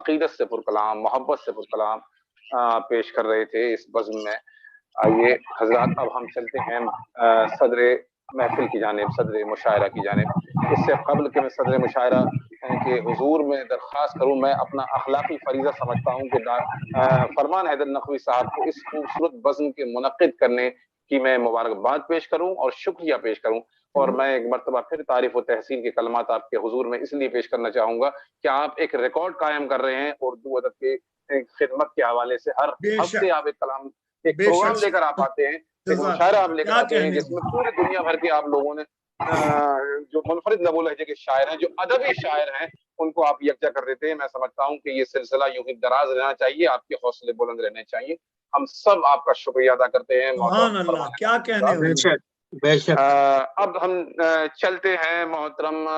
عقیدت سے پرکلام، محبت سے پرکلام پیش کر رہے تھے اس بزم میں۔ آئیے حضرات اب ہم چلتے ہیں صدر محفل کی جانب، صدر مشاعرہ کی جانب۔ اس سے قبل کہ میں صدر مشاعرہ کے حضور میں درخواست کروں، میں اپنا اخلاقی فریضہ سمجھتا ہوں کہ فرمان حیدر نقوی صاحب کو اس خوبصورت بزم کے منعقد کرنے کی میں مبارکباد پیش کروں اور شکریہ پیش کروں۔ اور میں ایک مرتبہ پھر تعریف و تحسین کے کلمات آپ کے حضور میں اس لیے پیش کرنا چاہوں گا کہ آپ ایک ریکارڈ قائم کر رہے ہیں اردو ادب کے خدمت کے حوالے سے۔ ہر ہفتے آپ ایک کلام، ایک پروگرام لے کر آپ آتے ہیں، ایک مشاعرہ آپ لے کر آتے ہیں جس میں پورے دنیا بھر کے آپ لوگوں نے جو منفرد لب و لہجے کے شاعر ہیں، جو ادبی شاعر ہیں، ان کو آپ یکجا کر دیتے ہیں۔ میں سمجھتا ہوں کہ یہ سلسلہ یوں ہی دراز رہنا چاہیے، آپ کے حوصلے بلند رہنے چاہیے۔ ہم سب آپ کا شکریہ ادا کرتے ہیں سبحان اللہ، کیا کہنے ہو۔ بے شک بے شک۔ اب ہم چلتے ہیں محترم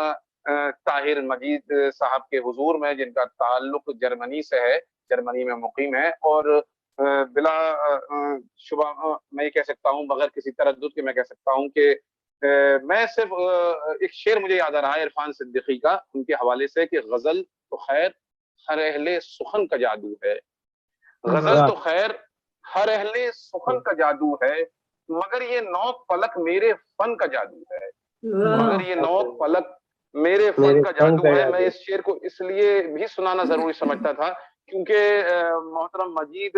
طاہر مجید صاحب کے حضور میں، جن کا تعلق جرمنی سے ہے، جرمنی میں مقیم ہے، اور بلا شبہ میں یہ کہہ سکتا ہوں، بغیر کسی تردد کے میں کہہ سکتا ہوں کہ میں صرف ایک شعر مجھے یاد آ رہا ہے عرفان صدیقی کا ان کے حوالے سے کہ غزل تو خیر ہر اہل سخن کا جادو ہے، غزل تو خیر ہر اہل سخن کا جادو ہے، مگر یہ نوک پلک میرے فن کا جادو ہے، مگر یہ نوک پلک میرے فن کا جادو ہے۔ میں اس شعر کو اس لیے بھی سنانا ضروری سمجھتا تھا کیونکہ محترم مجید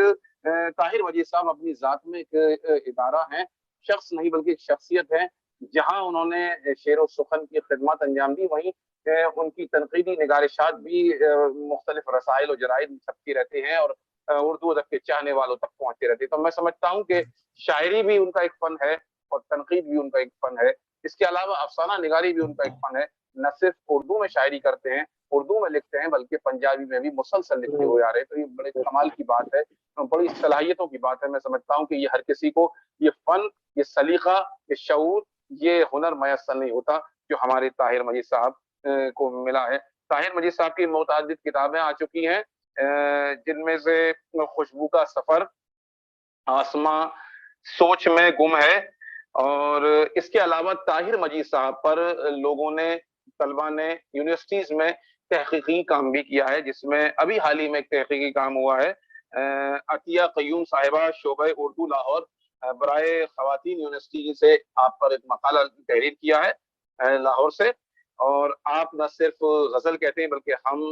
طاہر مجید صاحب اپنی ذات میں ایک ادارہ ہیں، شخص نہیں بلکہ ایک شخصیت ہے۔ جہاں انہوں نے شعر و سخن کی خدمات انجام دی، وہیں ان کی تنقیدی نگارشات بھی مختلف رسائل و جرائد چھپتی رہتے ہیں اور اردو ادب کے چاہنے والوں تک پہنچتے رہتے ہیں۔ تو میں سمجھتا ہوں کہ شاعری بھی ان کا ایک فن ہے اور تنقید بھی ان کا ایک فن ہے۔ اس کے علاوہ افسانہ نگاری بھی ان کا ایک فن ہے۔ نہ صرف اردو میں شاعری کرتے ہیں، اردو میں لکھتے ہیں، بلکہ پنجابی میں بھی مسلسل لکھتے ہوئے آ رہے ہیں۔ تو یہ بڑے کمال کی بات ہے، بڑی صلاحیتوں کی بات ہے۔ میں سمجھتا ہوں کہ یہ ہر کسی کو یہ فن، یہ سلیقہ، یہ شعور، یہ ہنر میسر نہیں ہوتا جو ہمارے طاہر مجید صاحب کو ملا ہے۔ طاہر مجید صاحب کی متعدد کتابیں آ چکی ہیں، جن میں سے خوشبو کا سفر، آسماں سوچ میں گم ہے، اور اس کے علاوہ طاہر مجید صاحب پر لوگوں نے، طلبہ نے یونیورسٹیز میں تحقیقی کام بھی کیا ہے، جس میں ابھی حال ہی میں ایک تحقیقی کام ہوا ہے۔ عطیہ قیوم صاحبہ شعبہ اردو لاہور برائے خواتین یونیورسٹی سے آپ پر ایک مقالہ تحریر کیا ہے لاہور سے، اور آپ نہ صرف غزل کہتے ہیں بلکہ ہم،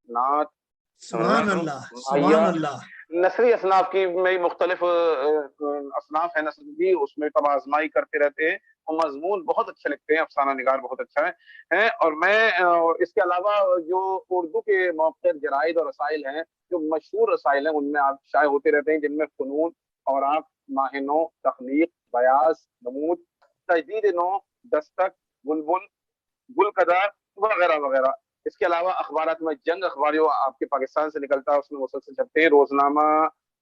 نعت، سبحان اللہ، سبحان اللہ، نثری اصناف کی میں مختلف اصناف ہیں نثر کی، اس میں طبع آزمائی کرتے رہتے ہیں، اور مضمون بہت اچھے لکھتے ہیں، افسانہ نگار بہت اچھا ہے۔ اور میں اس کے علاوہ جو اردو کے موقع جرائد اور رسائل ہیں، جو مشہور رسائل ہیں، ان میں آپ شائع ہوتے رہتے ہیں، جن میں فنون، اوراق، ماہ نو، تخلیق، بیاض، نمود، تجدید نو، دستک، بلبل، گل قدار وغیرہ وغیرہ۔ اس کے علاوہ اخبارات میں جنگ اخباری آپ کے پاکستان سے نکلتا ہے، اس میں مسلسل چھپتے ہیں، روزنامہ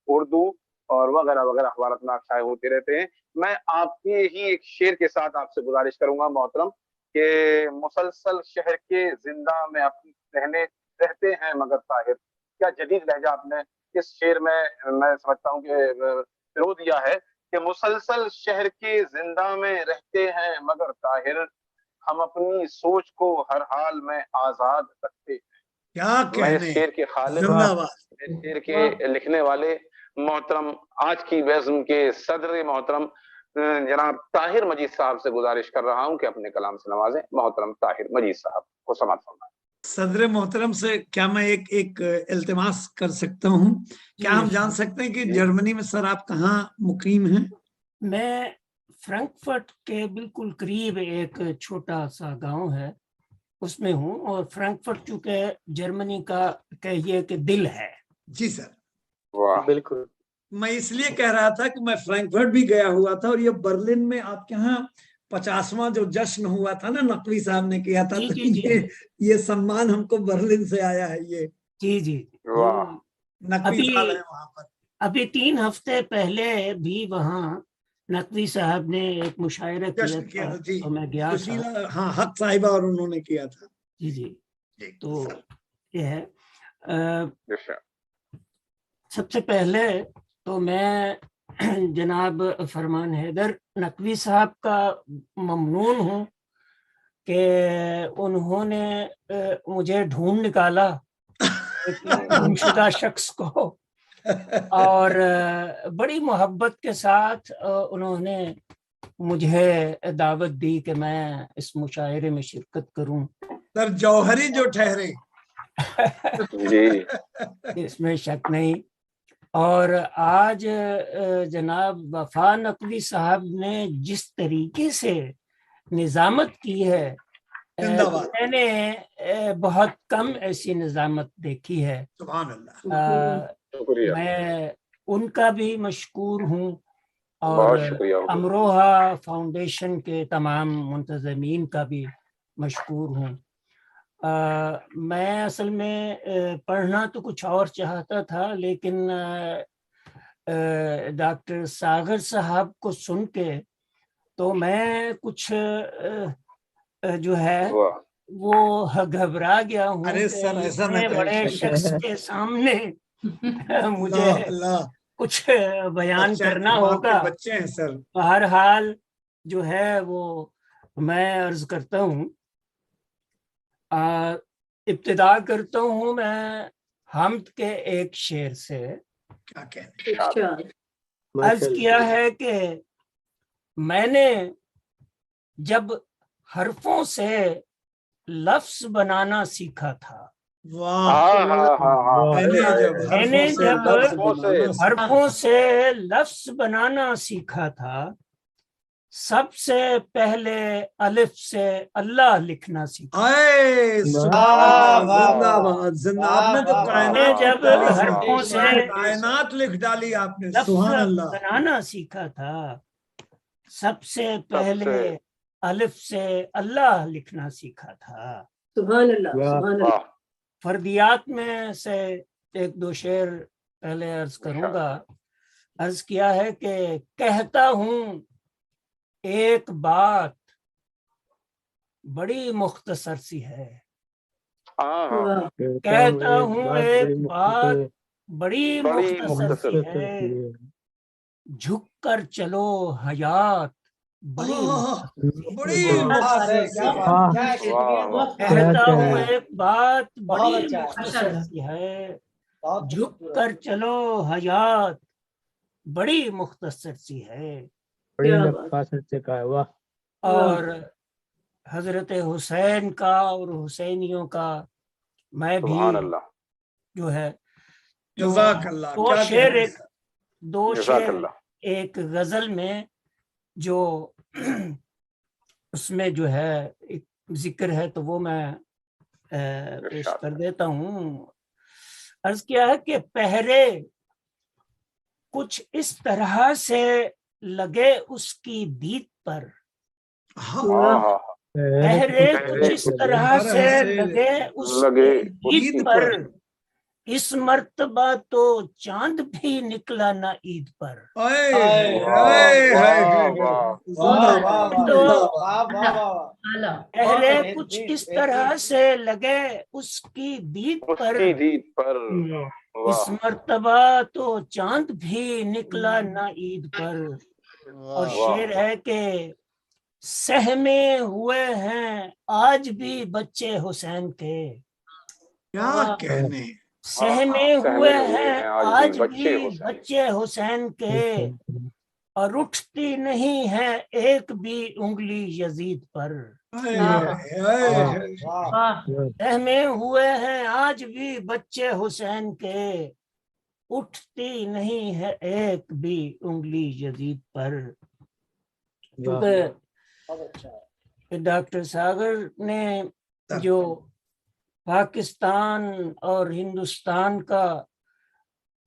اردو اور وغیرہ وغیرہ اخبارات میں شائع ہوتے رہتے ہیں۔ میں آپ کی ہی ایک شعر کے ساتھ آپ سے گزارش کروں گا محترم کہ مسلسل شہر کے زندہ میں رہتے ہیں مگر طاہر۔ کیا جدید لہجہ آپ نے اس شعر میں سمجھتا ہوں کہ پرو دیا ہے کہ مسلسل شہر کے زندہ میں رہتے ہیں مگر طاہر، ہم اپنی سوچ کو ہر حال میں آزاد رکھتے ہیں۔ کیا میں کہنے، شعر کے خالق، شعر کے لکھنے والے محترم آج کی بزم کے صدر محترم جناب طاہر مجید صاحب سے گزارش کر رہا ہوں کہ اپنے کلام سے نوازیں۔ محترم طاہر مجید صاحب کو سماعت فرمائیں۔ صدر محترم سے کیا میں ایک التماس کر سکتا ہوں؟ کیا ہم جان سکتے ہیں کہ جرمنی میں سر آپ کہاں مقیم ہیں؟ میں فرینکفرٹ کے بالکل قریب ایک چھوٹا سا گاؤں ہے، اس میں ہوں، اور فرینکفرٹ چونکہ جرمنی کا کہیے کہ دل ہے۔ جی سر، واہ، بالکل۔ میں اس لیے کہہ رہا تھا کہ میں فرینکفرٹ بھی گیا ہوا تھا، اور یہ برلن میں آپ کے ہاں 50واں جو جشن ہوا تھا نا، نقوی صاحب نے کیا تھا، تو یہ سمان ہم کو برلن سے آیا ہے۔ یہ جی نقوی صاحب ہے وہاں پر۔ ابھی 3 ہفتے پہلے بھی وہاں نقوی صاحب نے ایک مشاعرہ کیا تھا، تو میں گیا تھا۔ ہاں، حق صاحبہ اور انہوں نے کیا تھا۔ جی تو یہ ہے، سب سے پہلے تو میں جناب فرمان حیدر نقوی صاحب کا ممنون ہوں کہ انہوں نے مجھے ڈھونڈ نکالا ایک گمشدہ شخص کو، اور بڑی محبت کے ساتھ انہوں نے مجھے دعوت دی کہ میں اس مشاعرے میں شرکت کروں. سر جوہری جو ٹھہرے. جی اس میں شک نہیں. اور آج جناب وفا نقوی صاحب نے جس طریقے سے نظامت کی ہے، میں نے بہت کم ایسی نظامت دیکھی ہے. سبحان اللہ. میں ان کا بھی مشکور ہوں، اور بہت شکریہ. امروہا فاؤنڈیشن کے تمام منتظمین کا بھی مشکور ہوں. میں اصل میں پڑھنا تو کچھ اور چاہتا تھا، لیکن ڈاکٹر ساغر صاحب کو سن کے تو میں کچھ جو ہے وہ گھبرا گیا ہوں. ارے سر ایسا نہ اتنے بڑے شخص کے سامنے مجھے کچھ بیان کرنا ہوگا. بچے ہیں سر. بہرحال جو ہے وہ میں عرض کرتا ہوں، ابتدا کرتا ہوں میں حمد کے ایک شعر سے. کیا کہنے. عرض کیا ہے کہ میں نے جب حرفوں سے لفظ بنانا سیکھا تھا، میں نے جب حرفوں سے لفظ بنانا سیکھا تھا، سب سے پہلے الف سے اللہ لکھنا سیکھا. جب حرفوں سے کائنات لکھ ڈالی آپ نے. لفظ بنانا سیکھا تھا، سب سے پہلے الف سے اللہ لکھنا سیکھا تھا. سبحان اللہ سبحان اللہ. فردیات میں سے ایک دو شعر پہلے عرض کروں گا. عرض کیا ہے کہ کہتا ہوں ایک بات بڑی مختصر سی ہے، کہتا ہوں ایک بات بڑی مختصر سی ہے، جھک کر چلو حیات بڑی کہتا ہوں ایک بات بڑی مختصر سی ہے، جھک کر چلو حیات بڑی مختصر سی ہے. اور حضرت حسین کا اور حسینیوں کا میں بھی جو ہے دو شعر ایک غزل میں جو اس میں جو ہے ایک ذکر ہے تو وہ میں پیش کر دیتا ہوں. عرض کیا ہے کہ پہرے کچھ اس طرح سے لگے اس کی دید پر، پہرے کچھ اس طرح سے لگے اس کی عید پر، اس مرتبہ تو چاند بھی نکلا نہ عید پر. پہرے کچھ اس طرح سے لگے اس کی دید پر، اس مرتبہ تو چاند بھی نکلا نہ عید پر. اور شعر ہے کہ سہمے ہوئے ہیں آج بھی بچے حسین کے. کیا کہنے. سہمے ہوئے ہیں آج بھی بچے حسین کے، اور اٹھتی نہیں ہے ایک بھی انگلی یزید پر. سہمے ہوئے ہیں آج بھی بچے حسین کے، اٹھتی نہیں ہے ایک بھی انگلی یزید پر. ڈاکٹر ساغر نے جو پاکستان اور ہندوستان کا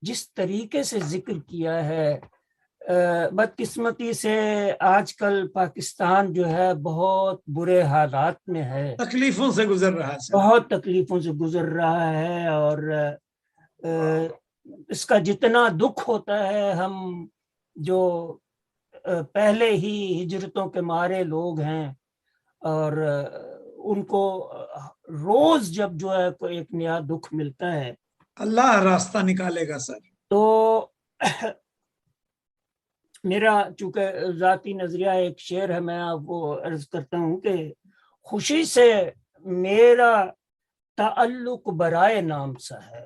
جس طریقے سے ذکر کیا ہے، بدقسمتی سے آج کل پاکستان جو ہے بہت برے حالات میں ہے، تکلیفوں سے گزر رہا ہے، بہت تکلیفوں سے گزر رہا ہے. اور اس کا جتنا دکھ ہوتا ہے، ہم جو پہلے ہی ہجرتوں کے مارے لوگ ہیں، اور ان کو روز جب جو ہے کوئی ایک نیا دکھ ملتا ہے، اللہ راستہ نکالے گا سر. تو میرا چونکہ ذاتی نظریہ ایک شعر ہے، میں آپ کو عرض کرتا ہوں کہ خوشی سے میرا تعلق برائے نام سا ہے،